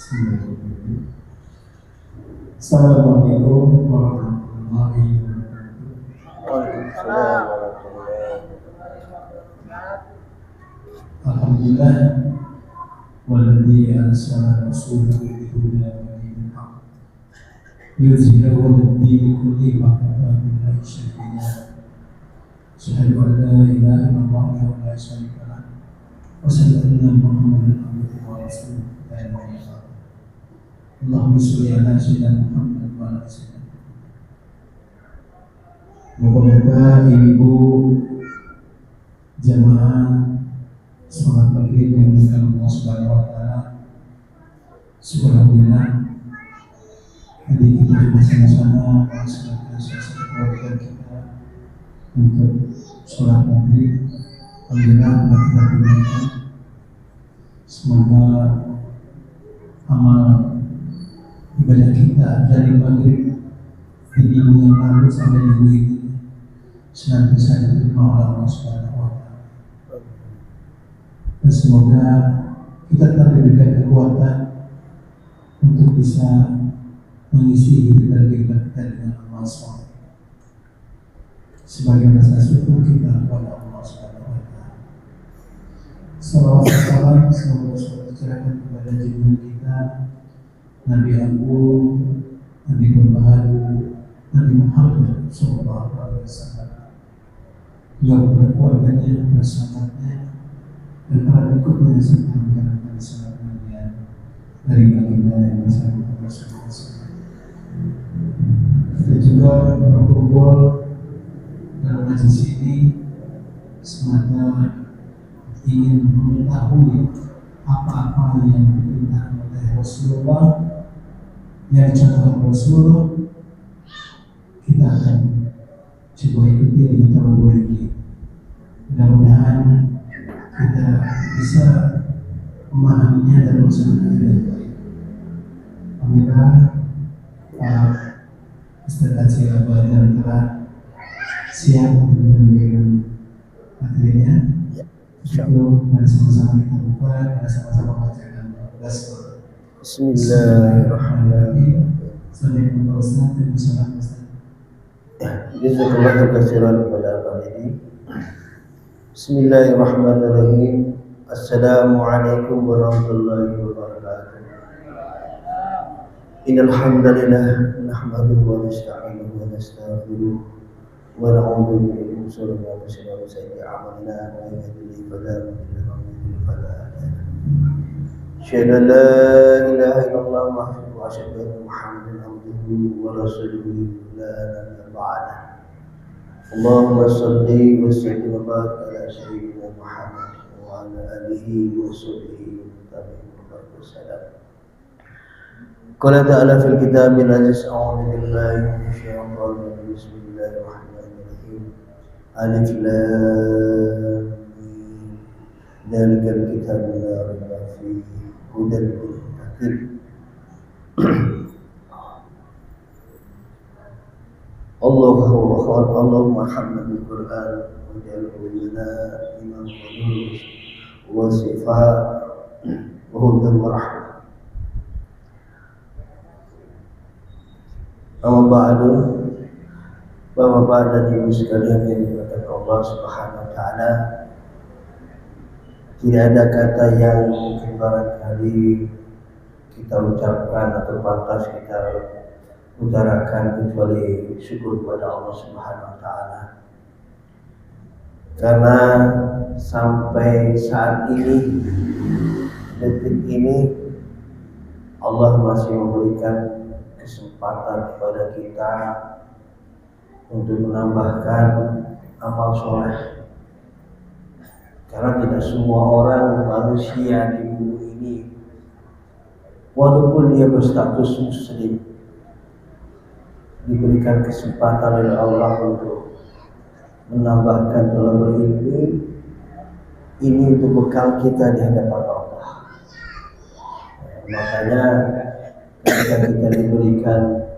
Bismillahirrahmanirrahim. Assalamualaikum warahmatullahi wabarakatuh. Waalaikumsalam warahmatullahi wabarakatuh. Alhamdulillah walladzi arsala rasulahu bil huda wa dinil haqq yuzhirahu 'ala ad-dini kullihi wa kafa billahi shahida. Asyhadu an la ilaha illallah wa la syarika lahu wa asyhadu anna Muhammadan abduhu wa rasuluhu. Allahumma sholli ala sayyidina Muhammad wa ala sayyidina. Moga-moga ibu jamaah sholat maghrib yang dimuliakan Allah Subhanahu wa taala, sekurang-kurangnya hadir kita bersama-sama melaksanakan suasana keluarga kita untuk sholat maghrib. Alhamdulillah kita diberikan. Semoga amal ibadah kita dari maghrib di minggu yang lalu sampai minggu ini senantiasa diterima oleh Allah Subhanahu wa taala. Dan semoga kita tetap diberikan kekuatan untuk bisa mengisi hidup dan kehidupan kita dengan amal saleh sebagai rasa syukur kita kepada Allah Subhanahu wa taala. Salawat dan salam semoga tercurahkan kepada junjungan kita Nabi Agung, Nabi Berbahagia, Nabi Muhammad Sallallahu Alaihi Wasallam, yang berkeluarganya, bersahabatnya, dan para pengikutnya serta menjalankan salat kemuliaan dari baginda yang bersama Rasulullah SAW. Kita juga berkumpul dalam majlis ini semata ingin mengetahui apa-apa yang diperintahkan oleh Rasulullah, yang dicontohkan Rasulullah, kita akan coba ikuti dengan terlalu ini. Mudah-mudahan kita bisa memahaminya dan melaksanakannya dengan baik. Alhamdulillah, Pak Ustaz Aceh Abad dan telah siap untuk menyampaikan materinya. Itu mari sama-sama kita buka, kita sama-sama bacakan Al-Qur'an. Bismillahirrahmanirrahim. Assalamualaikum warahmatullahi wabarakatuh. Jazakallahu khairan kepada Abang ini. Bismillahirrahmanirrahim. Assalamualaikum warahmatullahi wabarakatuh. Innal hamdalillah nahmaduhu wa nasta'inuhu wa nastaghfiruh wa na'udzu billahi min shururi anfusina wa sayyiati a'malina man yahdihillahu fala mudilla lahu wa man yudlil fala hadiya lahu. Asyhadu an la ilaha illallah wa asyhadu anna Muhammadan abduhu wa rasuluhu la nabiyya ba'dahu. Allahumma shalli wa sallim wa barik ala sayyidina Muhammad wa ala alihi wa sahbihi wa sallam. Qala ta'ala fil kitabil aziz, a'udzu billahi minasy syaithanir rajim. Bismillahirrahmanirrahim. Alif lam mim. Dzalikal kitabu la raiba fihi hudan lil muttaqin. Allahumma hamdil Qur'an wa jal'u lana imam wa sifat wa hudan wa rahmah. Amma ba'du, Bapak-bapak dan ibu sekalian yang dimuliakan Allah Subhanahu wa taala, tidak ada kata yang mungkin barangkali kita ucapkan atau pantas kita utarakan kecuali syukur kepada Allah Subhanahu wa taala. Karena sampai saat ini, detik ini, Allah masih memberikan kesempatan kepada kita untuk menambahkan amal soleh. Karena tidak semua orang manusia di bumi ini, walaupun dia berstatus muslim, diberikan kesempatan oleh Allah untuk menambahkan dalam ilmu ini untuk bekal kita di hadapan Allah. Makanya ketika kita diberikan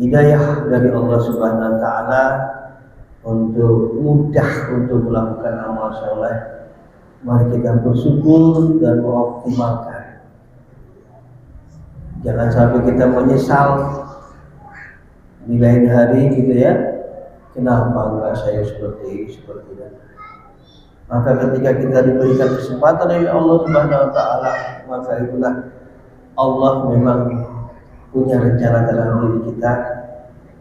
hidayah dari Allah Subhanahu wa taala untuk mudah untuk melakukan amal soleh, mari kita bersyukur dan mengoptimalkan. Jangan sampai kita menyesal di lain hari gitu ya. Kenapa enggak saya seperti ini, seperti itu. Maka ketika kita diberikan kesempatan oleh Allah Subhanahu wa taala, maka itulah Allah memang punya rencana dalam diri kita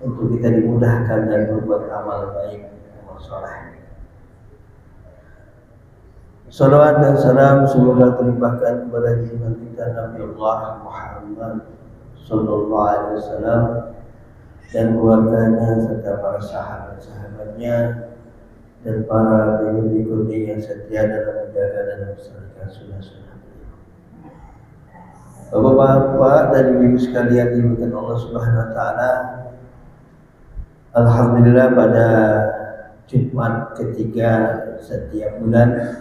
untuk kita dimudahkan dan berbuat amal baik, amal soleh. Salawat dan salam semoga terlimpahkan kepada junjungan kita Nabi Allah Muhammad sallallahu alaihi wasallam dan keluarganya serta para sahabat-sahabatnya dan para pengikut-pengikutnya yang setia dalam menjaga dan melestarikan sunnah-sunnah. Bapak-bapak dan ibu sekalian dimuliakan Allah Subhanahu wa taala. Alhamdulillah pada Jumat ketiga setiap bulan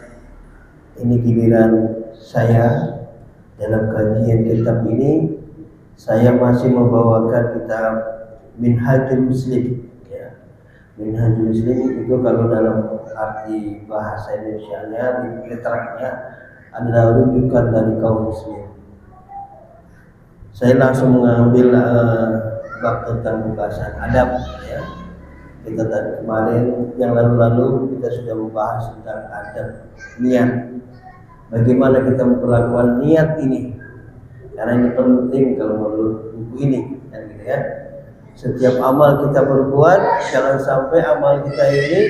ini giliran saya dalam kajian kitab ini. Saya masih membawakan kitab Minhajul Muslim ya. Minhajul Muslim itu kalau dalam arti bahasa Indonesianya, literatnya adalah rujukan dari kaum muslim. Saya langsung mengambil bab tentang pembahasan adab ya. Kita tadi kemarin yang lalu-lalu kita sudah membahas tentang adab niat. Bagaimana kita memperlakukan niat ini? Karena ini penting kalau menurut buku ini kan gitu ya. Setiap amal kita berbuat, jangan sampai amal kita ini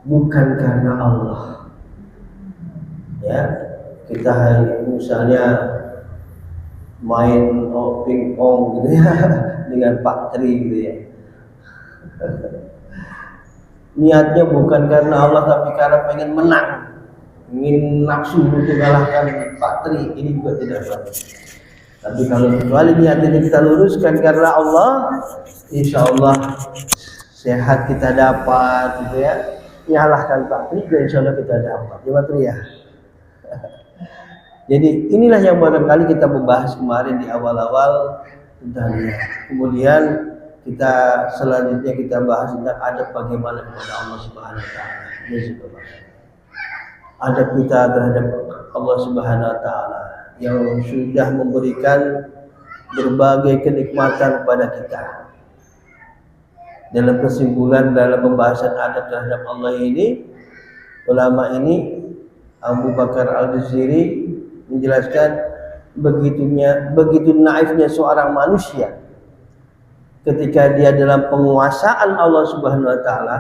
bukan karena Allah. Ya, kita misalnya main pingpong gitu ya dengan Pak Tri gitu ya. Niatnya bukan karena Allah tapi karena pengen menang, ingin nafsu untuk mengalahkan Pak Tri, ini juga tidak baik. Tapi kalau kecuali niat ini kita luruskan karena Allah, insya Allah sehat kita dapat gitu ya. Nyalahkan Pak Tri juga insya Allah kita dapat ya Pak Tri ya. Jadi inilah yang barangkali kita membahas kemarin di awal-awal tentang niat. Kemudian kita selanjutnya kita bahas tentang adab bagaimana kepada Allah Subhanahu wa taala. Adab kita terhadap Allah Subhanahu wa taala yang sudah memberikan berbagai kenikmatan kepada kita. Dalam kesimpulan dalam pembahasan adab terhadap Allah ini, ulama ini Abu Bakar Al-Jaziri menjelaskan begitu naifnya seorang manusia ketika dia dalam penguasaan Allah Subhanahu wa taala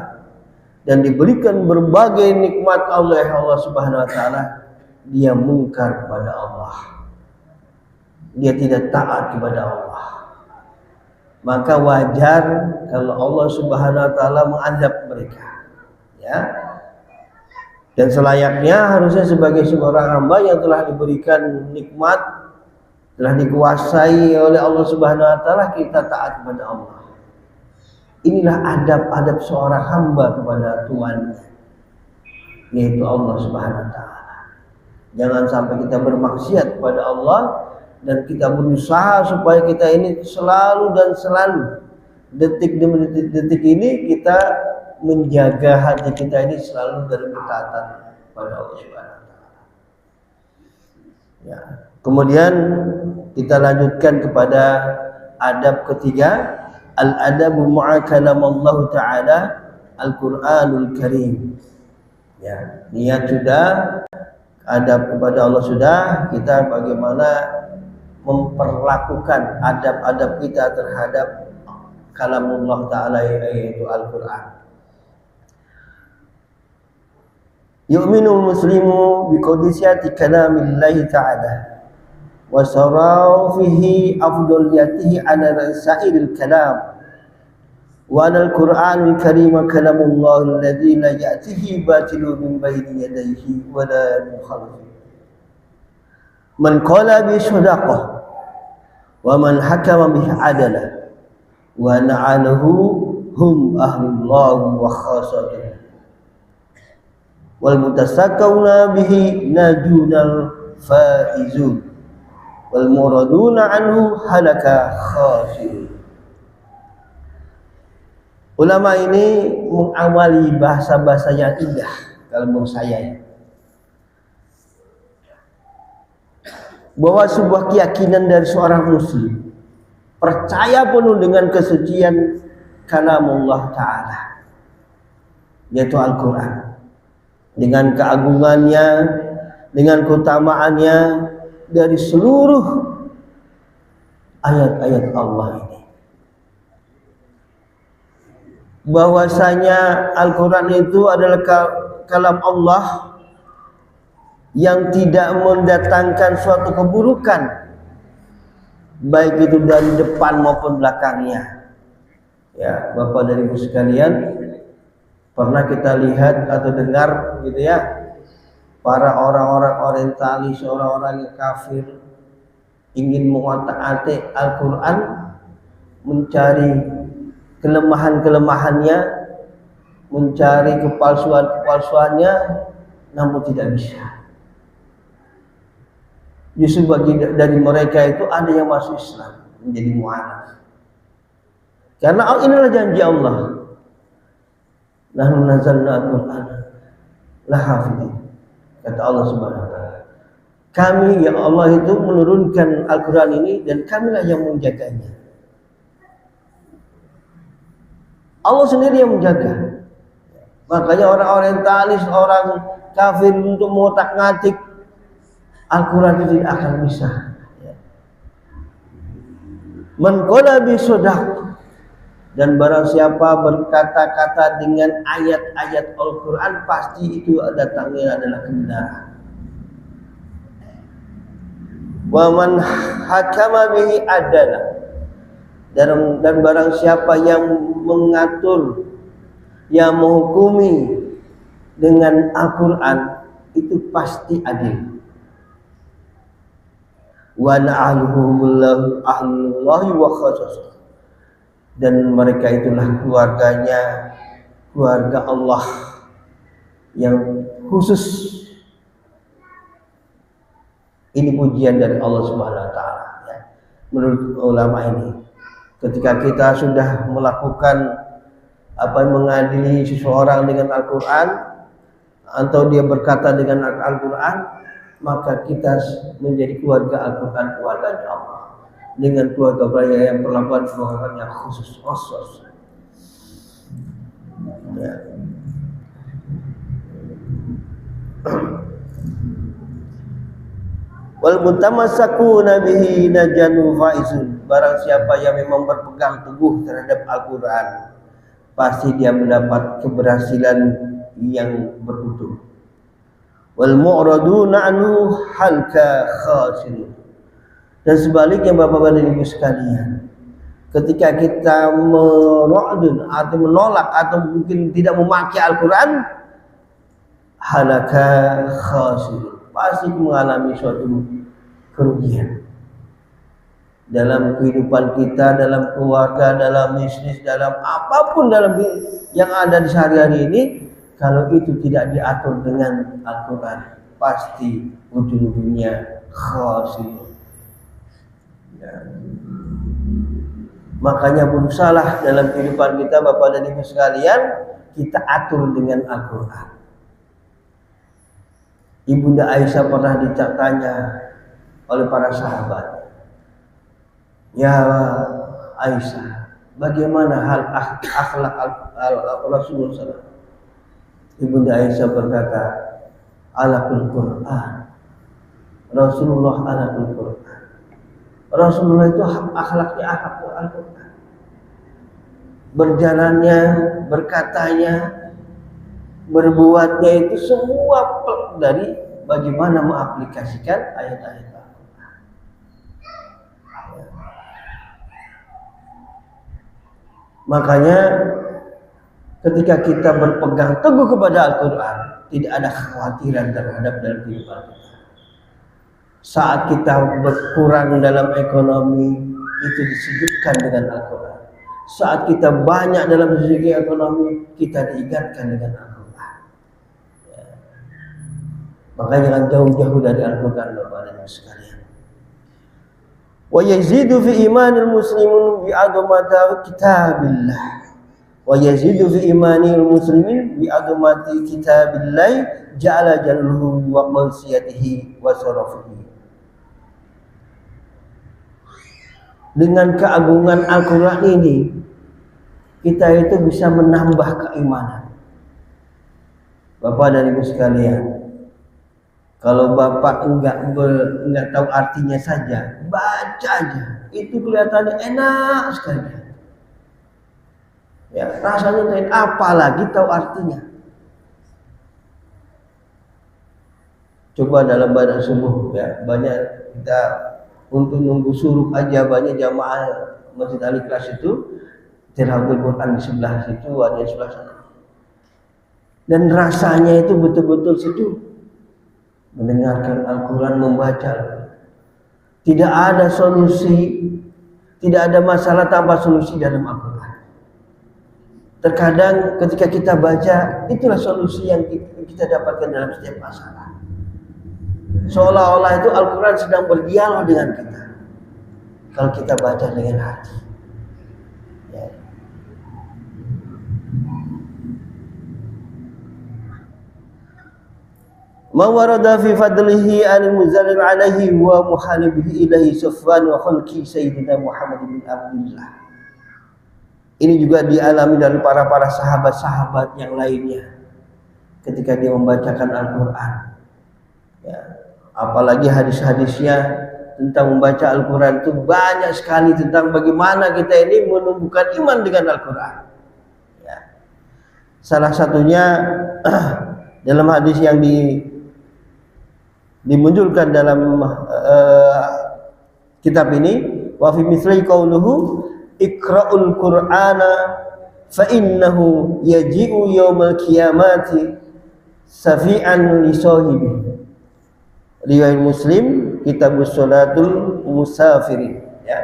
dan diberikan berbagai nikmat oleh Allah Subhanahu wa taala, dia mungkar kepada Allah. Dia tidak taat kepada Allah. Maka wajar kalau Allah Subhanahu wa taala mengazab mereka. Ya. Dan selayaknya harusnya sebagai seorang hamba yang telah diberikan nikmat, telah dikuasai oleh Allah Subhanahu wa taala, kita taat kepada Allah. Inilah adab-adab seorang hamba kepada Tuhan, yaitu Allah Subhanahu wa taala. Jangan sampai kita bermaksiat kepada Allah dan kita berusaha supaya kita ini selalu dan selalu detik demi detik ini kita menjaga hati kita ini selalu dalam ketaatan pada Allah Subhanahu wa taala. Ya. Kemudian kita lanjutkan kepada adab ketiga, al-adabu ma'a kalam Allah taala, Al-Qur'anul Karim. Ya, niat sudah, adab kepada Allah sudah, kita bagaimana memperlakukan adab-adab kita terhadap kalamullah taala yaitu Al-Qur'an. Yu'minu muslimu biqudusiyati kalamillahi ta'ala wa sarafihi afdaliyatihi ala sa'iril kalam wa anal Qur'anul Karim kalamullah alladzi la ya'tihi batilu min bayni yadayhi wa la min khalfihi. Man qala bi sadaqah wa man hakama bi adalah wa na'alahu hum ahlullah wa khassatuh wal mutasakkauna bihi najunal faizun wal muraduna anhu halaka khasirun. Ulama ini mengawali bahasa-bahasa yang indah kalau menurut saya ya. bahwa sebuah keyakinan dari seorang muslim percaya penuh dengan kesucian kalamullah Ta'ala, yaitu Al-Quran, dengan keagungannya, dengan keutamaannya dari seluruh ayat-ayat Allah ini. Bahwasanya Al-Quran itu adalah kalam Allah yang tidak mendatangkan suatu keburukan, baik itu dari depan maupun belakangnya. Ya, Bapak dan Ibu sekalian, pernah kita lihat atau dengar gitu ya, para orang-orang orientalis, orang-orang yang kafir ingin mengotak-atik Al-Quran, mencari kelemahan-kelemahannya, mencari kepalsuan-kepalsuannya, namun tidak bisa. Justru dari mereka itu ada yang masuk Islam menjadi mu'alaf. Karena inilah janji Allah. Nahnu nazzalna al-Qur'an lahafidhin. Kata Allah Subhanahu wa taala. Kami ya Allah itu menurunkan Al-Qur'an ini dan kamilah yang menjaganya. Allah sendiri yang menjaga. Makanya orang orientalis, orang kafir untuk mengotak-ngatik Al-Quran itu tidak akan bisa. Man qala bi shadaq, dan barang siapa berkata-kata dengan ayat-ayat Al-Quran, pasti itu datangnya adalah kebenaran. Wa man hakama bihi adala, dan barang siapa yang mengatur, yang menghukumi dengan Al-Quran, itu pasti adil. Wa na'aluhumullahu ahlullahi wa khasasuh, dan mereka itulah keluarganya, keluarga Allah yang khusus. Ini pujian dari Allah Subhanahu wa taala ya. Menurut ulama ini, ketika kita sudah melakukan mengadili seseorang dengan Al-Quran, atau dia berkata dengan Al-Quran, maka kita menjadi keluarga Al-Quran, keluarga Allah, dengan keluarga mereka yang perlakuan keluarganya khusus. Ya. Wal mutamassakuna bihi najanu faizun, barang siapa yang memang berpegang teguh terhadap Al-Quran, pasti dia mendapat keberhasilan yang berutuh. Wal mu'raduna anhu halka khasirun, dan sebaliknya Bapak dan Ibu sekalian, ketika kita meradun atau menolak atau mungkin tidak memakai Al-Quran, halaka khasirun, pasti mengalami suatu kerugian dalam kehidupan kita, dalam keluarga, dalam bisnis, dalam apapun dalam yang ada di sehari-hari ini. Kalau itu tidak diatur dengan Al-Quran, pasti ujung-ujungnya khasir. Ya. Makanya berusahalah dalam kehidupan kita Bapak dan Ibu sekalian, kita atur dengan Al-Quran. Ibunda Aisyah pernah ditanya oleh para sahabat, ya Aisyah, bagaimana hal akhlak Rasulullah SAW? Ibunda Aisyah berkata, alaqul Quran, Rasulullah alaqul Quran. Rasulullah itu akhlaknya akhlak Al-Quran, berjalannya, berkatanya, berbuatnya itu semua dari bagaimana mengaplikasikan ayat-ayat Al-Quran. Makanya ketika kita berpegang teguh kepada Al-Quran, tidak ada kekhawatiran terhadap dalam kehidupan kita. Saat kita berkurang dalam ekonomi, itu disebutkan dengan Al-Quran. Saat kita banyak dalam segi ekonomi, kita diingatkan dengan Al-Quran. Ya. Makanya jangan jauh-jauh dari Al-Quran, Bapak dan Ibu sekalian. Wa yazidu fi imanil muslimun bi adamati kitabillah. Wa yazidu fi imanil muslimin bi adamati kitabillah ja'ala jalluhu wa qasiyatihi wa sarafihi. dengan keagungan Al-Quran ini kita itu bisa menambah keimanan. Bapak dan Ibu sekalian, kalau Bapak enggak tahu artinya saja, baca aja, itu kelihatannya enak sekali. Ya, rasanya enak, apalagi tahu artinya. Coba dalam badan subuh ya, banyak kita untuk nunggu suruh aja banyak jamaah Masjid Al-Ikhlas itu tilawatul Quran di sebelah situ, ada di sebelah sana. Dan rasanya itu betul-betul sejuk mendengarkan Al-Quran, membaca. Tidak ada solusi, tidak ada masalah tanpa solusi dalam Al-Quran. Terkadang ketika kita baca, itulah solusi yang kita dapatkan dalam setiap masalah. Seolah-olah itu Al-Quran sedang berdialog dengan kita kalau kita baca dengan hati. Ya. Ma warada fi fadlihi al-muzallim alaihi wa muhalibihi ilahi Sufwan wa khulqi Sayyidina Muhammad bin Abdullah. Ini juga dialami dari para sahabat-sahabat yang lainnya ketika dia membacakan Al-Quran. Ya. Apalagi hadis-hadisnya tentang membaca Al-Quran itu banyak sekali tentang bagaimana kita ini menumbuhkan iman dengan Al-Quran. Ya. Salah satunya dalam hadis yang dimunculkan dalam kitab ini, wa fi misli qauluhu iqra'ul qur'ana fa innahu yaji'u yaumal qiyamati safi'an li sahibi. Riwayat Muslim, Kitabus Sholatul Musafirin. Ya.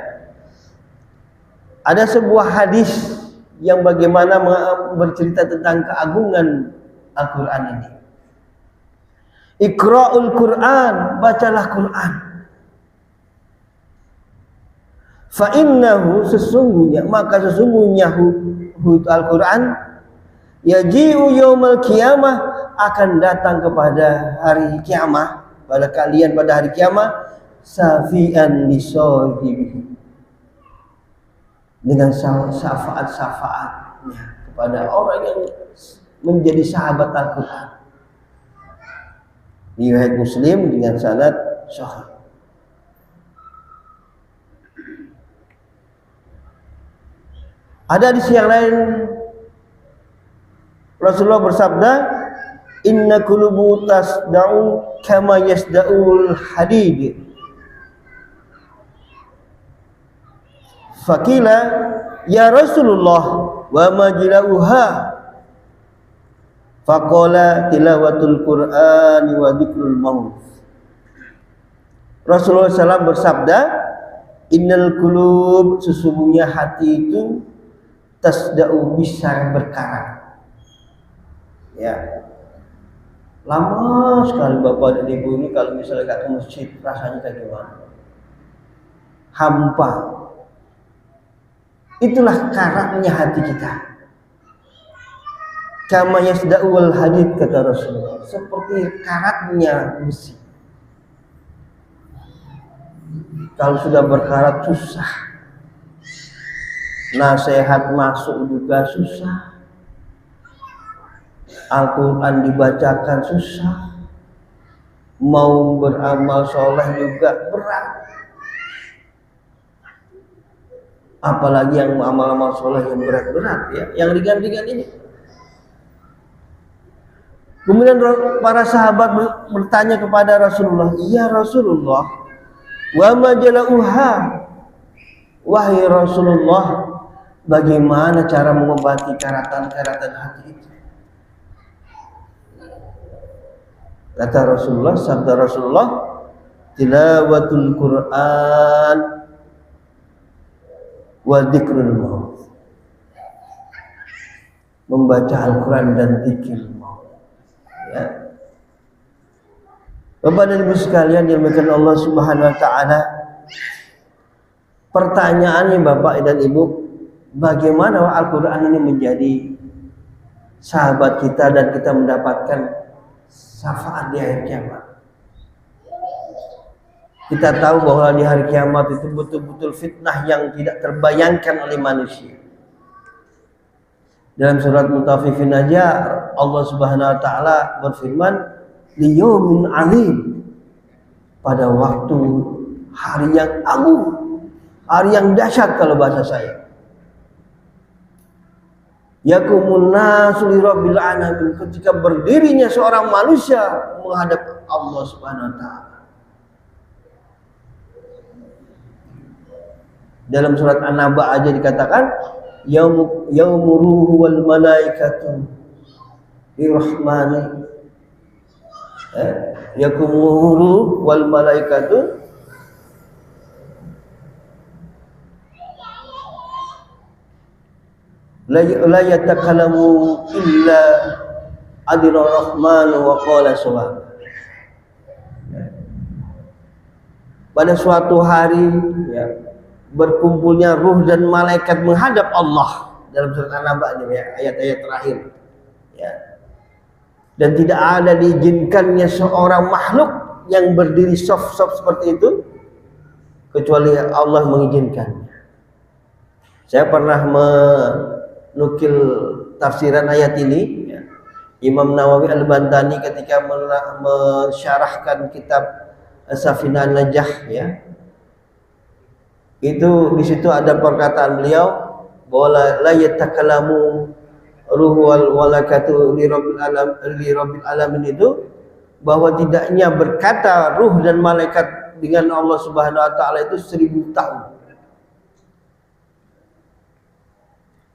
Ada sebuah hadis yang bagaimana bercerita tentang keagungan Al-Quran ini. Iqra'ul Qur'an, bacalah Quran. Fa innahu, sesungguhnya Al-Quran yaji'u yaumal qiyamah, akan datang kepada hari kiamat, pada kalian pada hari kiamat, safi'an li sahibihi, dengan syafaat-syafaatnya kepada orang yang menjadi sahabat Al-Quran. Riwayat Muslim dengan sanad sahih. Ada di sisi yang lain Rasulullah bersabda, inna qulubu tasda'u kama yasda'ul hadid. Faqila ya Rasulullah wa ma jilauha? Faqala tilawatul Qur'ani wa dzikrul maut. Rasulullah SAW bersabda, innal qulub, sesungguhnya hati itu tasda'u, bisa berkarat. Ya. Lama sekali Bapak dan Ibu ini kalau misalnya gak ke masjid, rasanya kayak gimana? Hampa. Itulah karatnya hati kita. Kama yasda'ul hadid, kata Rasulullah, seperti karatnya besi. Kalau sudah berkarat susah, nasihat masuk juga susah, Al-Quran dibacakan susah, mau beramal soleh juga berat. Apalagi yang amal-amal soleh yang berat-berat, ya, yang ringan-ringan ini. Kemudian para sahabat bertanya kepada Rasulullah, ya Rasulullah, wa ma jalauha, wahai Rasulullah, bagaimana cara mengobati karatan-karatan hati itu? Kata Rasulullah, sabda Rasulullah, tilawatul Quran wa dzikrul maut, membaca Al-Quran dan zikir maut. Ya. Bapak dan Ibu sekalian dimuliakan Allah Subhanahu wa taala. Pertanyaannya Bapak dan Ibu, bagaimana Al-Quran ini menjadi sahabat kita dan kita mendapatkan syafaat di akhir kiamat? Kita tahu bahwa di hari kiamat itu betul-betul fitnah yang tidak terbayangkan oleh manusia. Dalam surat Mutaffifin aja Allah Subhanahu wa taala berfirman, liyaumin alim, pada waktu hari yang agung, hari yang dahsyat kalau bahasa saya. Yakumun nasu li rabbil alamin, ketika berdirinya seorang manusia menghadap Allah Subhanahu wa taala. Dalam surat An-Naba aja dikatakan yaumuruhu wal malaikatu lirrahmani, yakumuru wal malaikatu la yatakallamu illa adira rahmanu wa qala subhan. Pada suatu hari ya, berkumpulnya ruh dan malaikat menghadap Allah dalam surat An-Naba ini ya, ayat-ayat terakhir ya. Dan tidak ada diizinkannya seorang makhluk yang berdiri soft-soft seperti itu kecuali Allah mengizinkannya. Saya pernah menukil tafsiran ayat ini ya. Imam Nawawi Al-Bantani ketika mensyarahkan kitab Safinah Najah ya, itu di situ ada perkataan beliau bahwa la yatakallamu ruh wal malaikatu li rabbil alamin, itu bahwa tidaknya berkata ruh dan malaikat dengan Allah Subhanahu wa taala itu 1000 tahun.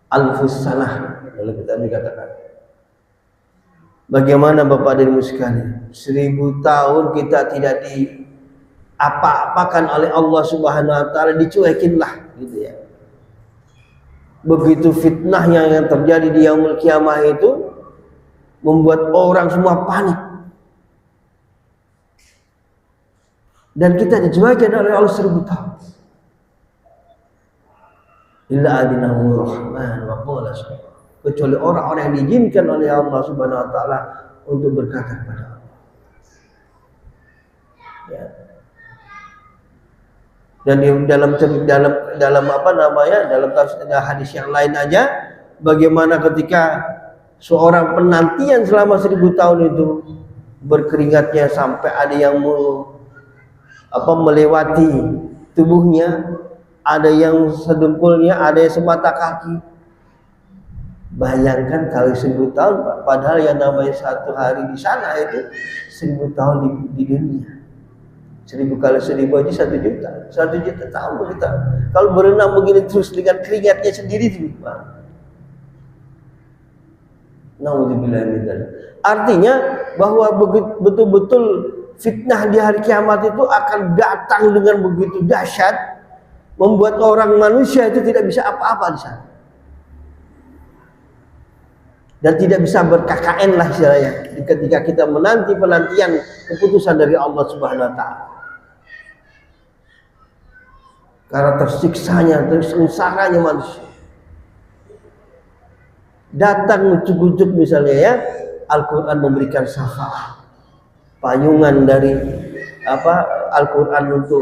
Alfus sanah kalau kita dikatakan. Bagaimana Bapak dan Ibu sekalian? 1000 tahun kita tidak apa-apakan oleh Allah Subhanahu wa taala, dicuekinlah gitu ya. Begitu fitnahnya yang terjadi di yaumul kiamah itu membuat orang semua panik. Dan kita dicuekin oleh Allah 1000 tahun. Illa adinahu rahman wa qala subhan. Kecuali orang-orang yang diizinkan oleh Allah Subhanahu wa taala untuk berkata kepada Allah. Ya. Dan di dalam apa namanya, dalam hadis yang lain aja, bagaimana ketika seorang penantian selama 1000 tahun itu berkeringatnya sampai ada yang melewati tubuhnya, ada yang sedengkulnya, ada yang semata kaki. Bayangkan kali 1000 tahun Pak, padahal yang namanya satu hari di sana itu 1000 tahun di dunia. 1000 kali 1000 aja 1 juta. 1 juta tahun kita. Kalau berenang begini terus dengan keringatnya sendiri tuh, Pak. Nauzubillah min dzalik. Artinya bahwa betul-betul fitnah di hari kiamat itu akan datang dengan begitu dahsyat, membuat orang manusia itu tidak bisa apa-apa di sana. Dan tidak bisa ber-KKN lah istilahnya ketika kita menanti penantian keputusan dari Allah Subhanahu wa taala. Karena tersiksanya, tersungsaranya manusia. Datang ujuk-ujuk misalnya ya, Al-Quran memberikan syafaat, payungan dari Al-Quran untuk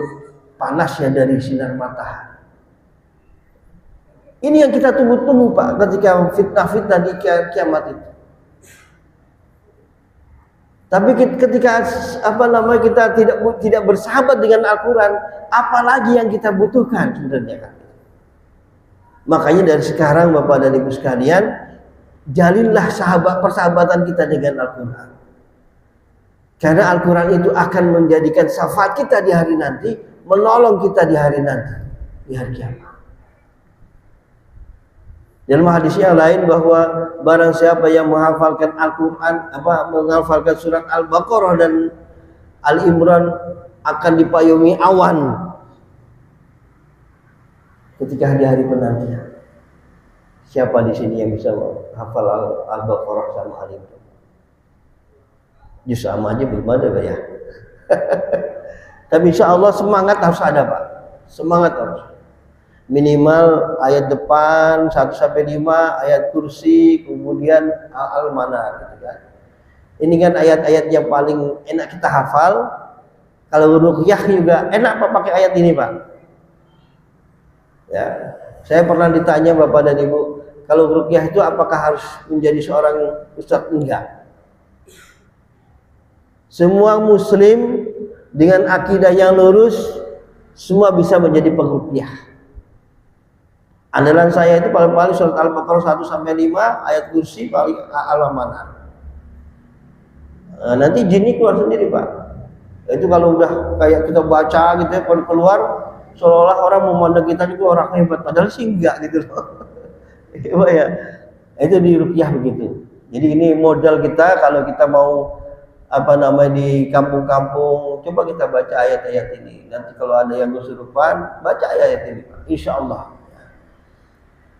panasnya dari sinar matahari. Ini yang kita tunggu-tunggu Pak, ketika fitnah-fitnah di kiamat itu. Tapi ketika kita tidak bersahabat dengan Al-Quran, apalagi yang kita butuhkan sebenarnya kan? Makanya dari sekarang Bapak dan Ibu sekalian, jalinlah persahabatan kita dengan Al-Quran. Karena Al-Quran itu akan menjadikan syafaat kita di hari nanti, menolong kita di hari nanti, di hari kiamat. Dalam hadis yang lain bahwa barang siapa yang menghafalkan Al-Quran, menghafalkan surat Al-Baqarah dan Al-Imran, akan dipayungi awan ketika di hari penantian. Siapa di sini yang bisa hafal Al-Baqarah sama Al-Imran? Juz amma aja belum ada Pak ya. Tapi insya Allah semangat harus ada Pak. Semangat harus. Minimal ayat depan 1-5, ayat kursi, kemudian Al-Manar gitu kan. Ini kan ayat-ayat yang paling enak kita hafal, Kalau ruqyah juga enak Pak pakai ayat ini Pak. Ya, saya pernah ditanya Bapak dan Ibu, kalau ruqyah itu apakah harus menjadi seorang ustadz? Enggak. Semua muslim dengan akidah yang lurus semua bisa menjadi pengruqyah. Andalan saya itu paling-paling surat Al-Baqarah 1 sampai 5, ayat kursi paling Al-Manah. Nanti jinnya keluar sendiri Pak. Itu kalau udah kayak kita baca gitu ya, kalau keluar seolah-olah orang memandang kita itu orang hebat, padahal sih enggak gitu loh. Ya, itu di ruqyah begitu. Jadi ini modal kita kalau kita mau di kampung-kampung, coba kita baca ayat-ayat ini. Nanti kalau ada yang kesurupan, baca ayat ini, insya Allah.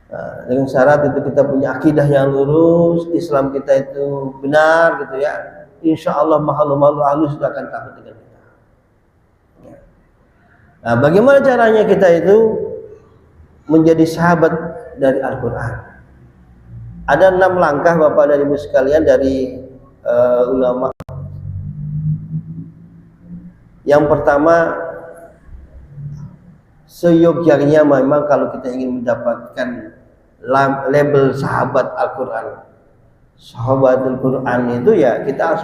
Nah, dengan syarat itu kita punya akidah yang lurus, Islam kita itu benar gitu ya. Insya Allah makhluk halus sudah akan takut dengan kita. Ya. Nah, bagaimana caranya kita itu menjadi sahabat dari Al-Quran? Ada 6 langkah Bapak dan Ibu sekalian dari ulama. Yang pertama, seyogyanya memang kalau kita ingin mendapatkan label sahabat Al-Quran, sahabat Al-Quran itu ya kita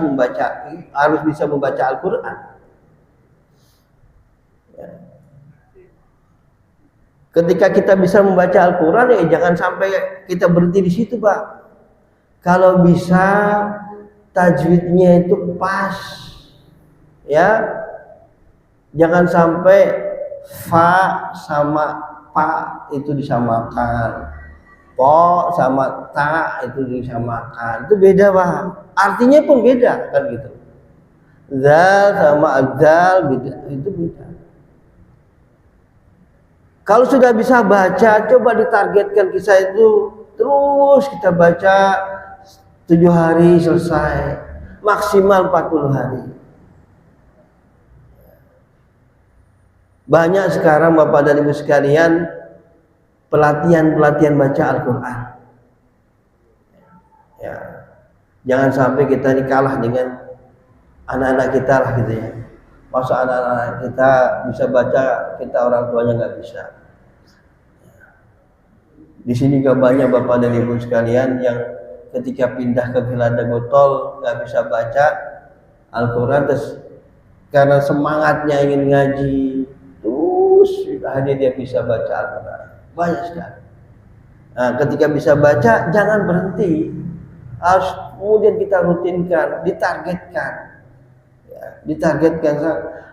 harus bisa membaca Al-Quran. Ya. Ketika kita bisa membaca Al-Quran ya jangan sampai kita berhenti di situ Pak. Kalau bisa tajwidnya itu pas, ya, jangan sampai fa sama pa itu disamakan, po sama ta itu disamakan, itu beda Pak, artinya pun beda kan gitu. Zal sama adzal beda, itu beda. Kalau sudah bisa baca, coba ditargetkan kisah itu terus kita baca 7 hari selesai, maksimal 40 hari. Banyak sekarang Bapak dan Ibu sekalian pelatihan baca Al-Quran. Ya, jangan sampai kita kalah dengan anak-anak kita lah gitu ya. Masa anak-anak kita bisa baca, kita orang tuanya nggak bisa. Di sini juga banyak Bapak dan Ibu sekalian yang ketika pindah ke Villa Dagotol nggak bisa baca Al-Quran, terus karena semangatnya ingin ngaji, terus hanya dia bisa baca Al-Quran. Banyak sekali. Nah, ketika bisa baca, jangan berhenti. Harus kemudian kita rutinkan, ditargetkan. Ya, ditargetkan.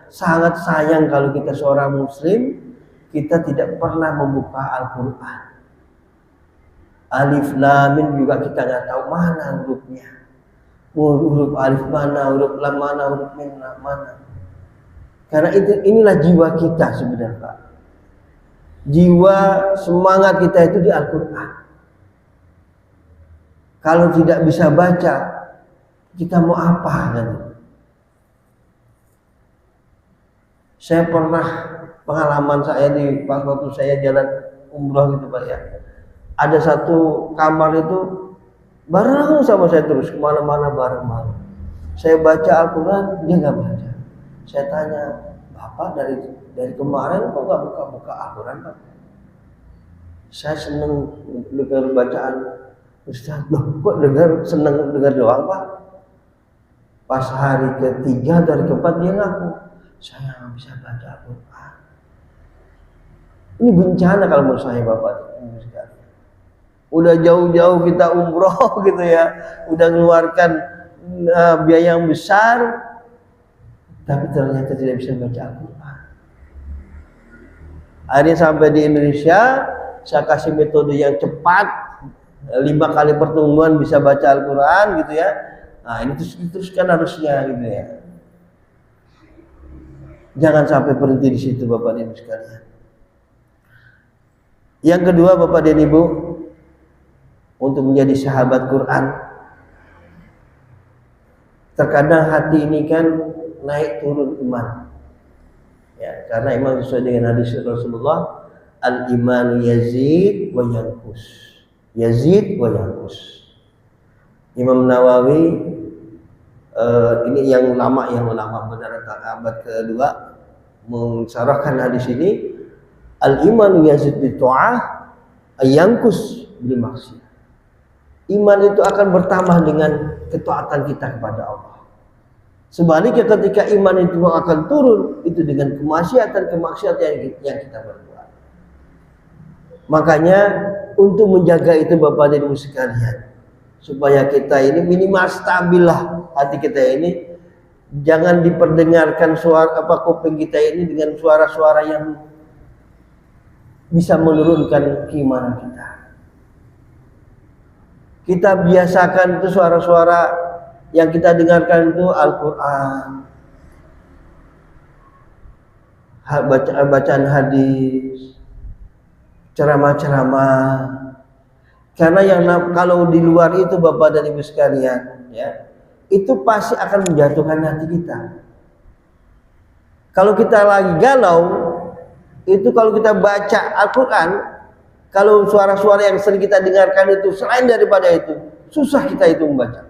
Sangat sayang kalau kita seorang muslim, kita tidak pernah membuka Al-Quran. Alif lam mim juga kita nggak tahu mana hurufnya. Huruf alif mana, huruf lam mana, huruf mim mana. Karena inilah jiwa kita sebenarnya Pak. Jiwa semangat kita itu di Al-Quran. Kalau tidak bisa baca, kita mau apa kan? Saya pernah pengalaman saya di waktu saya jalan umroh gitu Pak ya. Ada satu kamar itu bareng sama saya terus kemana-mana bareng-bareng. Saya baca Al-Quran, dia nggak baca. Saya tanya, Bapak dari kemarin kok nggak buka-buka Al-Quran Pak? Saya seneng dengar bacaan Ustaz. Loh, kok seneng dengar doang Pak? Pas hari ketiga dari keempat dia ngaku, saya nggak bisa baca Al-Quran. Ini bencana kalau menurut saya Bapak. Udah jauh-jauh kita umroh gitu ya, udah mengeluarkan biaya yang besar, tapi ternyata tidak bisa baca Al-Quran. Akhirnya sampai di Indonesia, saya kasih metode yang cepat, 5 kali pertemuan bisa baca Al-Quran gitu ya. Nah ini diteruskan harusnya gitu ya. Jangan sampai berhenti di situ Bapak dan Ibu sekalian. Yang kedua Bapak dan Ibu, untuk menjadi sahabat Quran, terkadang hati ini kan naik turun iman. Ya, karena iman sesuai dengan hadis Rasulullah, al-iman yazid wa yanqus. Yazid wa yanqus. Imam Nawawi Ini yang ulama benar abad kedua mensyarahkan hadis ini, al-iman yazid bi ta'ah ayankus bil maksiyah. Iman itu akan bertambah dengan ketaatan kita kepada Allah. Sebaliknya ketika iman itu akan turun itu dengan kemaksiatan yang kita berbuat. Makanya untuk menjaga itu Bapak dan Ibu sekalian, supaya kita ini minimal stabil lah hati kita ini, jangan diperdengarkan suara kuping kita ini dengan suara-suara yang bisa menurunkan keimanan kita. Kita biasakan itu suara-suara yang kita dengarkan itu Al-Quran, bacaan hadis, ceramah-ceramah. Karena yang kalau di luar itu Bapak dan Ibu sekalian, ya, itu pasti akan menjatuhkan hati kita. Kalau kita lagi galau, itu kalau kita baca Al-Quran, kalau suara-suara yang sering kita dengarkan itu selain daripada itu, susah kita itu membaca.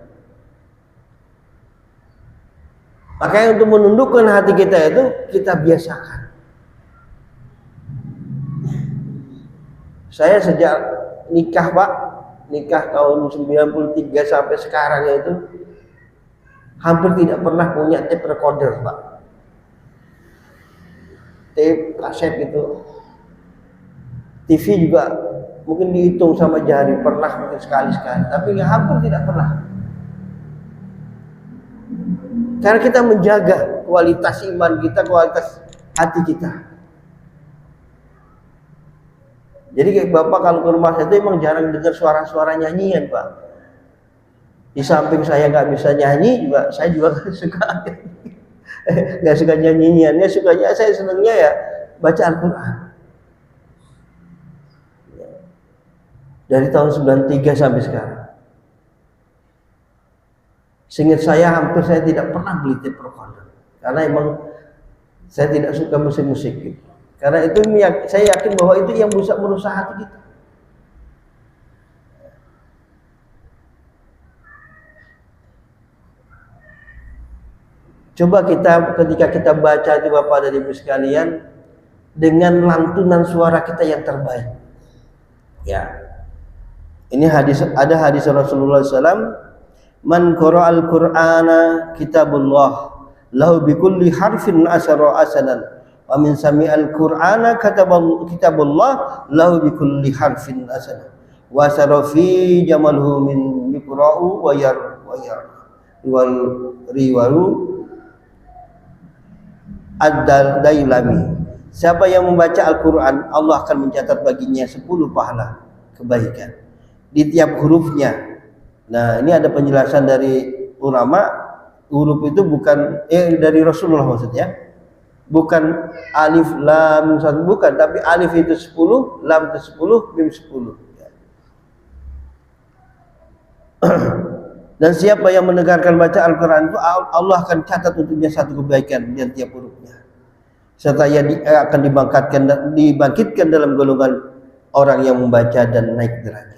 Makanya untuk menundukkan hati kita itu kita biasakan. Saya sejak nikah Pak, nikah tahun 93 sampai sekarang itu hampir tidak pernah punya tape recorder Pak. Tape kaset gitu. TV juga mungkin dihitung sama jari, pernah mungkin sekali-sekali, tapi hampir tidak pernah. Karena kita menjaga kualitas iman kita, kualitas hati kita. Jadi kayak Bapak kalau ke rumah saya itu emang jarang dengar suara-suara nyanyian Pak. Di samping saya nggak bisa nyanyi juga, saya juga nggak suka nggak suka nyanyiannya, sukanya saya senangnya ya baca Al-Quran. Dari tahun 93 sampai sekarang. Seingat saya hampir saya tidak pernah beli tape recorder. Karena emang saya tidak suka musik-musik gitu. Karena itu saya yakin bahwa itu yang bisa merusak hati kita. Coba ketika kita baca itu Bapak dan Ibu sekalian, dengan lantunan suara kita yang terbaik. Ya. Ini ada hadis Rasulullah SAW, man qara'al Qur'ana kitabullah lahu bikulli harfin asyara asanan wa min sami'al Qur'ana kitabullah lahu bikulli harfin asanan wa asyara fi jamalhu min yuqra'u wa yar wal riwaru ad-dailami. Siapa yang membaca Al-Quran, Allah akan mencatat baginya 10 pahala kebaikan di tiap hurufnya. Nah, ini ada penjelasan dari ulama. Huruf itu bukan dari Rasulullah maksudnya. Bukan alif lam satu, bukan, tapi alif itu 10, lam itu 10, mim 10. Dan siapa yang mendengarkan baca Al-Quran itu, Allah akan catat untuknya satu kebaikan di tiap hurufnya. Serta ia akan dibangkitkan dalam golongan orang yang membaca dan naik derajat.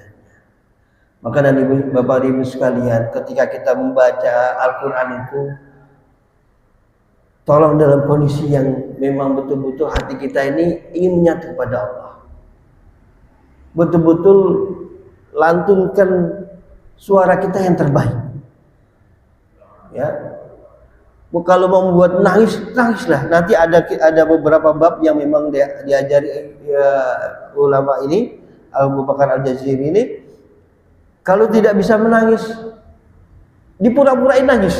Maka dari Bapak Ibu sekalian, ketika kita membaca Al-Quran itu, tolong dalam kondisi yang memang betul-betul hati kita ini ingin menyatu kepada Allah. Betul-betul lantunkan suara kita yang terbaik. Ya. Kalau mau membuat nangis, nangislah. Nanti ada beberapa bab yang memang diajari ulama ini, Abu Bakar Al-Jaziri ini. Kalau tidak bisa menangis, dipura-purain nangis.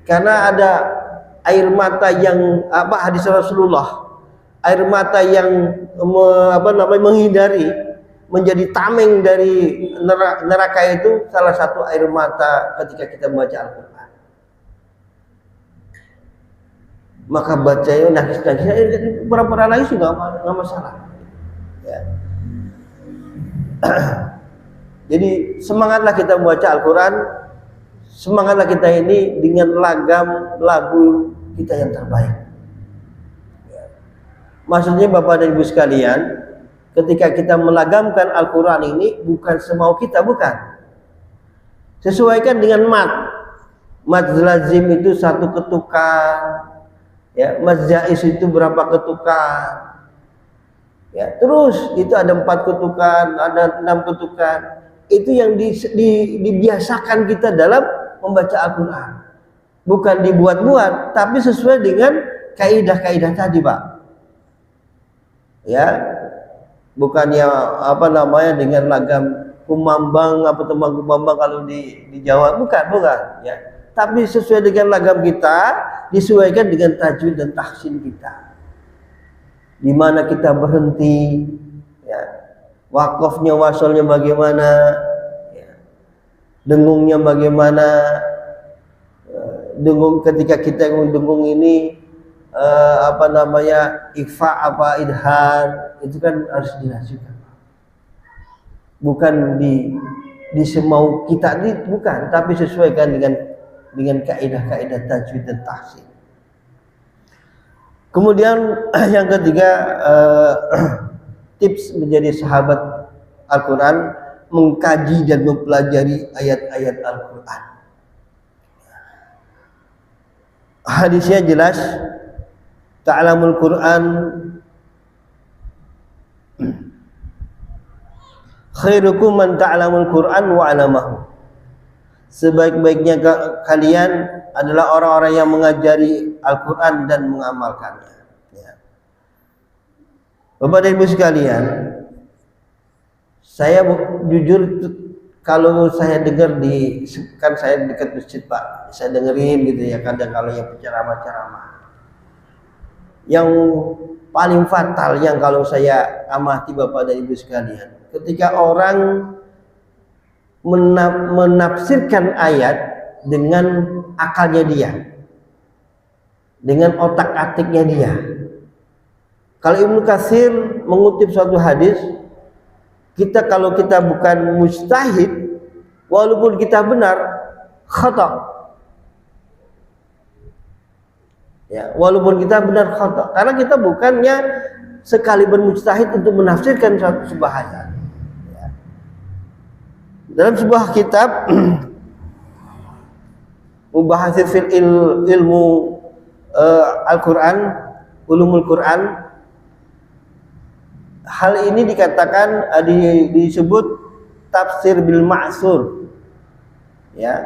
Karena ada air mata yang hadis Rasulullah, air mata yang menghindari menjadi tameng dari neraka itu salah satu air mata ketika kita membaca Al-Quran. Maka bacanya nangis-nangis, pura-pura nangis juga nggak masalah. Ya. Jadi semangatlah kita membaca Al-Quran, semangatlah kita ini dengan lagam lagu kita yang terbaik. Maksudnya Bapak dan Ibu sekalian, ketika kita melagamkan Al-Quran ini bukan semau kita, bukan. Sesuaikan dengan mat. Mad lazim itu 1 ketukan. Ya, mad jaiz itu berapa ketukan? Ya, terus itu ada 4 ketukan, ada 6 ketukan. Itu yang dibiasakan kita dalam membaca Al-Quran. Bukan dibuat-buat, tapi sesuai dengan kaidah-kaidah tadi, Pak. Ya, bukannya dengan lagam kumambang apa tembang kumambang kalau di Jawa, bukan ya. Tapi sesuai dengan lagam kita, disesuaikan dengan tajwid dan tahsin kita. Di mana kita berhenti, ya. Wakofnya, wasolnya bagaimana, ya. Dengungnya bagaimana, dengung ketika kita dengung ini ikhfa apa idhar, itu kan harus dilakukan. Bukan di semau kita ini, bukan, tapi sesuaikan dengan kaidah-kaidah tajwid dan tahsin. Kemudian yang ketiga, tips menjadi sahabat Al-Quran, mengkaji dan mempelajari ayat-ayat Al-Quran. Hadisnya jelas, ta'lamul Quran khairukum man ta'lamul Quran wa 'alamahu. Sebaik-baiknya kalian adalah orang-orang yang mengajari Al-Quran dan mengamalkannya. Ya. Bapak dan Ibu sekalian, saya jujur kalau saya dengar kan saya dekat masjid, Pak, saya dengerin gitu ya, kadang kalau yang penceramah-ceramah. Yang paling fatal yang kalau saya amati Bapak dan Ibu sekalian, ketika orang menafsirkan ayat dengan akalnya dia, dengan otak-atiknya dia. Kalau Ibnu Katsir mengutip suatu hadis, kalau kita bukan mujtahid, walaupun kita benar, khata. Ya, walaupun kita benar khata, karena kita bukannya sekali bermujtahid untuk menafsirkan sebuah ayat. Ya. Dalam sebuah kitab Mubahatsir fil ilmu Al-Quran, ulumul Quran, hal ini dikatakan disebut tafsir bil ma'sur, ya,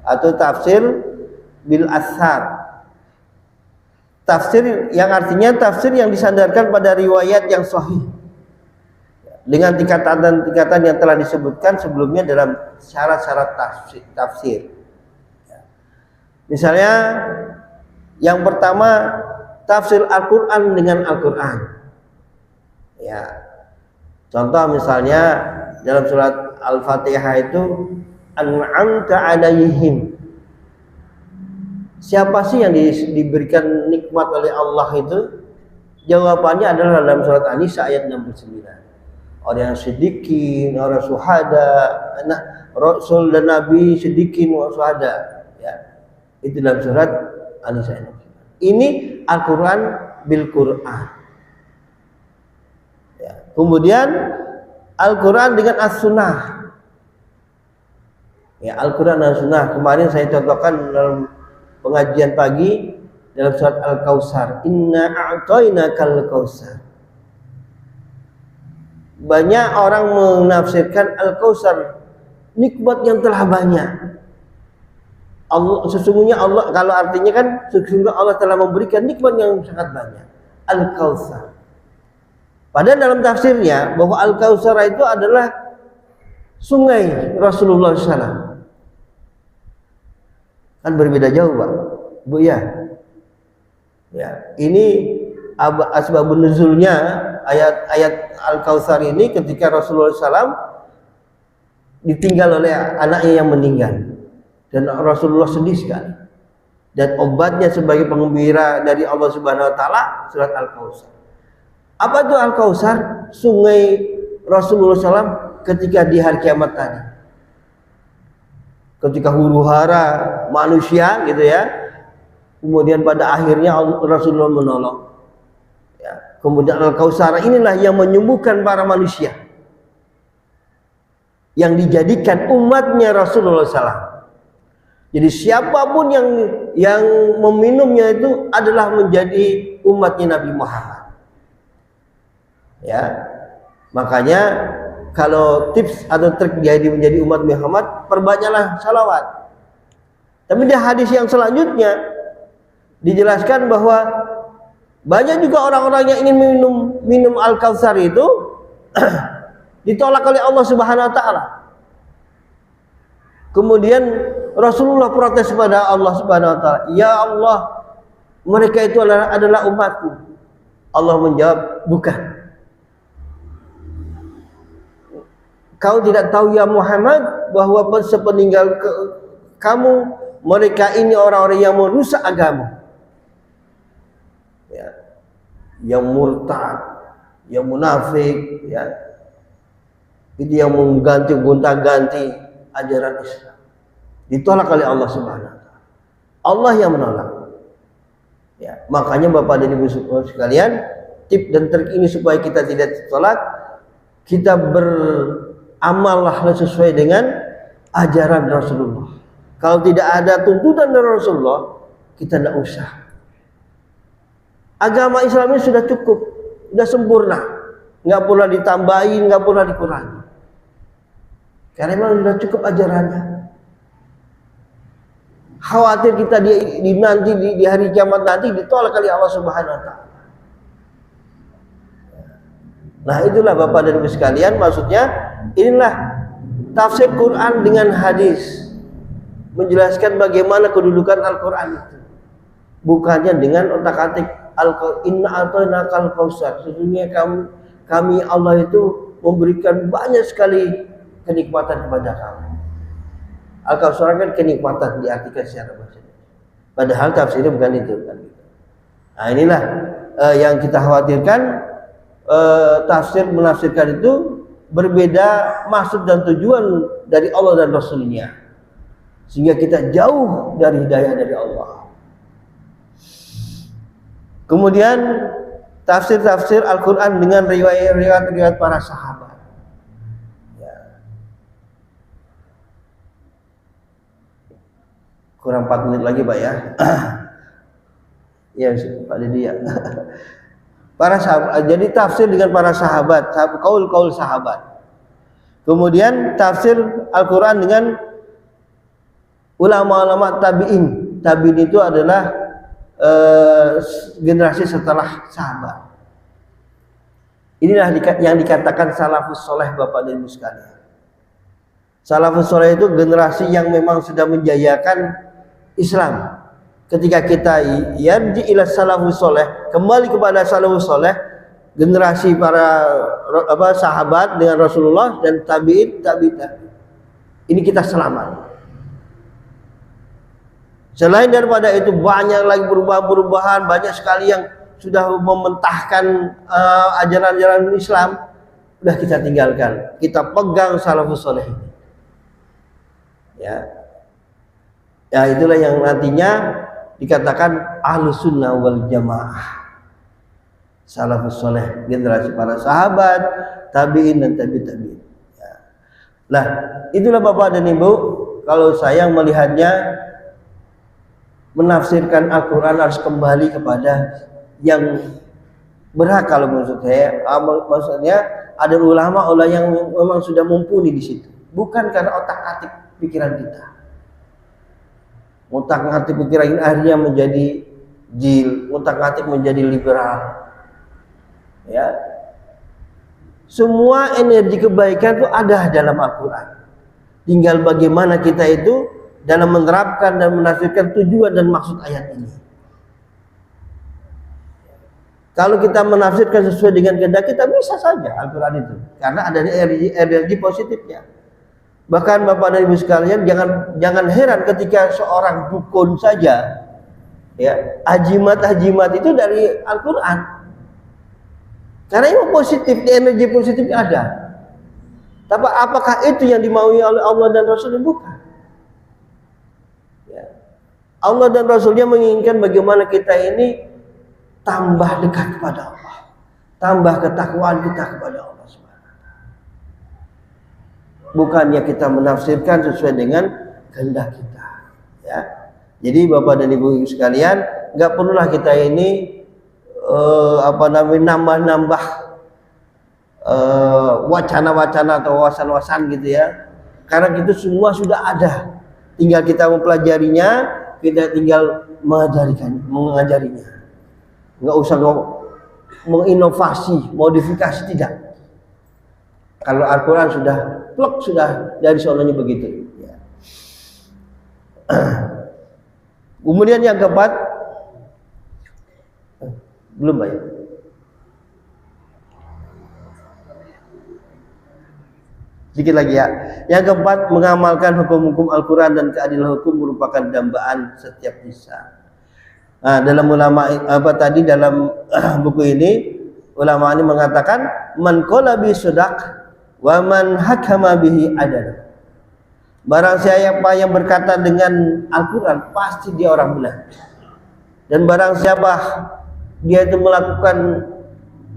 atau tafsir bil ashar. Tafsir yang artinya tafsir yang disandarkan pada riwayat yang sahih dengan tingkatan-tingkatan yang telah disebutkan sebelumnya dalam syarat-syarat tafsir. Misalnya yang pertama, tafsir Al-Quran dengan Al-Quran. Ya, contoh misalnya dalam surat Al-Fatihah itu, an'amta 'alaihim. Siapa sih yang diberikan nikmat oleh Allah itu? Jawabannya adalah dalam surat An-Nisa ayat 69. Orang yang sidikin, orang suhada, Rasul dan Nabi sidikin wa suhada. Itu dalam surat An-Nisa. Ini Al-Quran bil Quran. Ya. Kemudian Al-Quran dengan As-Sunnah. Ya, Al-Quran dan As-Sunnah. Kemarin saya contohkan dalam pengajian pagi dalam surat Al-Kautsar. Inna a'tainakal kautsar. Banyak orang menafsirkan Al-Kautsar nikmat yang telah banyak. Sesungguhnya Allah, kalau artinya kan sesungguhnya Allah telah memberikan nikmat yang sangat banyak. Al-Kautsar. Padahal dalam tafsirnya bahwa Al-Kautsar itu adalah sungai Rasulullah SAW. Kan berbeda jauh, Pak, Bu, ya. Ya, ini asbabun nuzulnya ayat Al-Kautsar ini ketika Rasulullah SAW ditinggal oleh anaknya yang meninggal. Dan Rasulullah sedih sekali. Dan obatnya sebagai penggembira dari Allah Subhanahu wa taala surat Al-Kautsar. Apa itu Al-Kautsar? Sungai Rasulullah SAW ketika di hari kiamat tadi. Ketika huru-hara manusia gitu ya. Kemudian pada akhirnya Rasulullah menolong. Ya. Kemudian Al-Kautsar inilah yang menyembuhkan para manusia. yang dijadikan umatnya Rasulullah SAW. Jadi siapapun yang meminumnya itu adalah menjadi umatnya Nabi Muhammad. Ya, makanya kalau tips atau trik jadi menjadi umat Muhammad, perbanyaklah salawat. Tapi di hadis yang selanjutnya dijelaskan bahwa banyak juga orang-orang yang ingin minum Al-Kautsar itu ditolak oleh Allah Subhanahu wa taala. Kemudian Rasulullah protes kepada Allah Subhanahu wa taala, "Ya Allah, mereka itu adalah umatku." Allah menjawab, "Bukan. Kau tidak tahu ya Muhammad bahwa sepeninggal kamu mereka ini orang-orang yang merusak agama, ya, yang murtad, yang munafik, ya, itu yang mengganti-gonta-ganti ajaran Islam. Ditolak oleh Allah Subhanahu wa taala. Allah yang menolak. Ya, makanya Bapak dan Ibu sekalian, tip dan trik ini supaya kita tidak ditolak, kita beramallah sesuai dengan ajaran Rasulullah. Kalau tidak ada tuntunan dari Rasulullah, kita tidak usah. Agama Islam ini sudah cukup, sudah sempurna, nggak pernah ditambahin, nggak pernah dikurangi. Karena memang sudah cukup ajarannya. Khawatir kita nanti di hari kiamat nanti ditolak oleh Allah Subhanahu wa taala. Nah, itulah Bapak dan Ibu sekalian, maksudnya inilah tafsir Quran dengan hadis, menjelaskan bagaimana kedudukan Al-Quran itu. Bukannya dengan otak-atik inna a'tainakal kautsar. Sesungguhnya kami Allah itu memberikan banyak sekali kenikmatan kepada kamu. Al-Kautsar kan kenikmatan diartikan secara bahasa. Padahal tafsirnya bukan itu kan. Nah, inilah yang kita khawatirkan, tafsir menafsirkan itu berbeda maksud dan tujuan dari Allah dan Rasulnya, sehingga kita jauh dari hidayah dari Allah. Kemudian tafsir Al-Quran dengan riwayat para sahabat. Kurang 4 menit lagi Pak ya. Ya Pak Didi ya. Para sahabat, jadi tafsir dengan para sahabat, kaul sahabat. Kemudian tafsir Al-Quran dengan ulama-ulama tabi'in. Tabi'in itu adalah generasi setelah sahabat. Inilah yang dikatakan salafus soleh Bapak dan Ibu sekalian. Salafus soleh itu generasi yang memang sudah menjayakan Islam. Ketika kita yarji ila salafus soleh, kembali kepada salafus soleh, generasi para sahabat dengan Rasulullah dan tabi'in. Ini kita selamat. Selain daripada itu banyak lagi perubahan-perubahan, banyak sekali yang sudah mementahkan ajaran-ajaran Islam, sudah kita tinggalkan. Kita pegang salafus soleh ini. Ya, itulah yang nantinya dikatakan ahlus sunnah wal jamaah. Salafus soleh, generasi para sahabat, tabi'in dan tabi'in. Ya. Nah, itulah Bapak dan Ibu, kalau saya melihatnya, menafsirkan Al-Quran harus kembali kepada yang berhak. Kalau menurut saya, maksudnya ada ulama yang memang sudah mumpuni di situ, bukan karena otak-atik pikiran kita. Otak-atik pikiran akhirnya menjadi jil, otak-atik menjadi liberal. Ya, semua energi kebaikan itu ada dalam Al-Quran. Tinggal bagaimana kita itu dalam menerapkan dan menafsirkan tujuan dan maksud ayat ini. Kalau kita menafsirkan sesuai dengan kehendak kita, bisa saja Al-Quran itu, karena ada energi positifnya. Bahkan Bapak dan Ibu sekalian, jangan heran ketika seorang dukun saja, ya, hajimat itu dari Al-Quran. Karena itu positif, energi positif ada. Tapi apakah itu yang dimaui oleh Allah dan Rasulnya? Bukan. Ya. Allah dan Rasulnya menginginkan bagaimana kita ini tambah dekat kepada Allah, tambah ketakwaan kita kepada Allah. bukannya kita menafsirkan sesuai dengan kehendak kita. Ya. Jadi Bapak dan Ibu sekalian, nggak perlulah kita ini nambah-nambah wacana-wacana atau wawasan-wawasan gitu ya. Karena itu semua sudah ada. Tinggal kita mempelajarinya, kita tinggal mengajarinya. Nggak usah menginovasi, modifikasi, tidak. Kalau Al-Quran sudah plek, sudah dari sononya begitu. Ya. Kemudian yang keempat, belum banyak. Sedikit lagi ya. Yang keempat, mengamalkan hukum-hukum Al-Quran dan keadilan hukum merupakan dambaan setiap lisan. Nah, dalam dalam buku ini ulama ini mengatakan man qala bi sadaq wa man hakama bihi adal. Barang siapa yang berkata dengan Al-Quran pasti dia orang benar. Dan barang siapa dia itu melakukan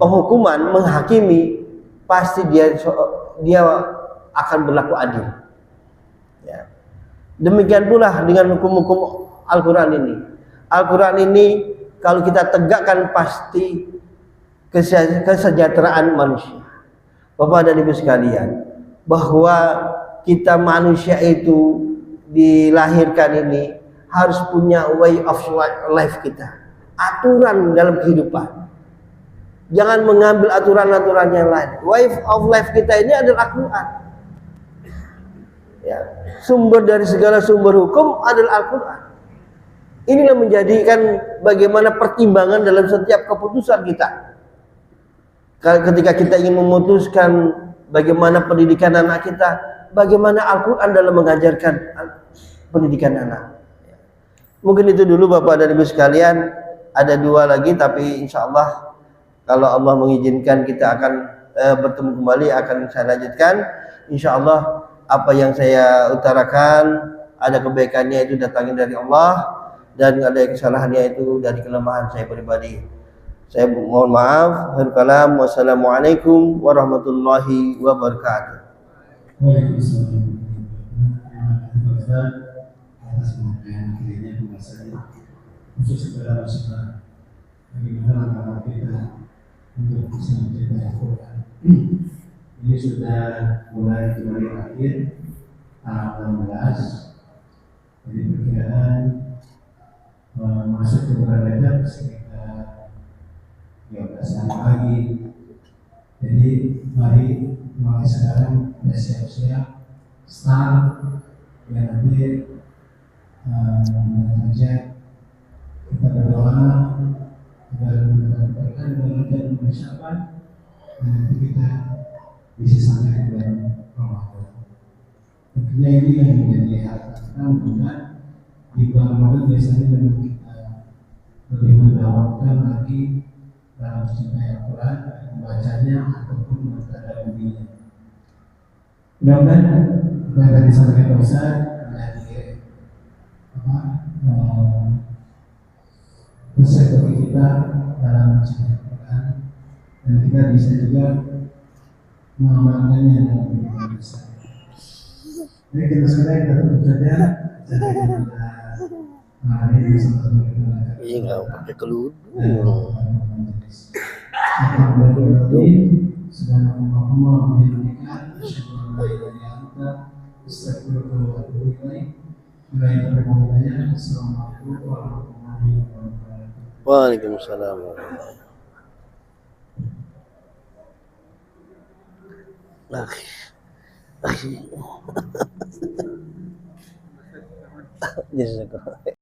penghukuman, menghakimi, pasti dia akan berlaku adil. Ya. Demikian pula dengan hukum-hukum Al-Quran ini. Al-Quran ini kalau kita tegakkan pasti kesejahteraan manusia. Bapak dan Ibu sekalian, bahwa kita manusia itu dilahirkan ini harus punya way of life kita, aturan dalam kehidupan. Jangan mengambil aturan-aturan yang lain. Way of life kita ini adalah Al-Quran. Ya. Sumber dari segala sumber hukum adalah Al-Quran. Inilah menjadikan bagaimana pertimbangan dalam setiap keputusan kita. Ketika kita ingin memutuskan bagaimana pendidikan anak kita, bagaimana Al-Quran dalam mengajarkan pendidikan anak. Mungkin itu dulu Bapak dan Ibu sekalian. Ada dua lagi, tapi insya Allah kalau Allah mengizinkan kita akan bertemu kembali, akan saya lanjutkan. Insya Allah apa yang saya utarakan ada kebaikannya itu datangnya dari Allah, dan ada kesalahannya itu dari kelemahan saya pribadi. Saya mohon maaf. Akhirul kalam. Wassalamualaikum warahmatullahi wabarakatuh. Waalaikumsalam. Terima kasih atas penyampaian akhirnya pembahasannya khusus kepada masyarakat. Bagaimana langkah kita untuk bisa mencintai Al-Quran. Ini sudah mulai kembali akhir tanggal 16. Jadi perkiraan masuk ke bulan Rajab sekitar 13 hari lagi. Jadi mari mulai sekarang kita siap-siap start ya, nanti saja kita berdoa agar mendapatkan dan persiapan, dan nanti kita bisa sampai ke bulan Ramadan. Tentunya ini yang menjadi harapan kita, mudah-mudahan di bulan Ramadan biasanya memang kita lebih mendawamkan lagi dalam mencintai Al-Quran, membacanya ataupun mentadabburinya. Mudah-mudahan apa yang tadi disampaikan Pak Ustaz menjadi resep bagi kita dalam mencintai Al-Quran, dan kita bisa juga mengamalkannya dalam kehidupan kita. Jadi kita sekarang kita tutup saja. Hari ini sama-sama kita. Iya, nggak pakai keludung. Waalaikumsalam. Jazakallah.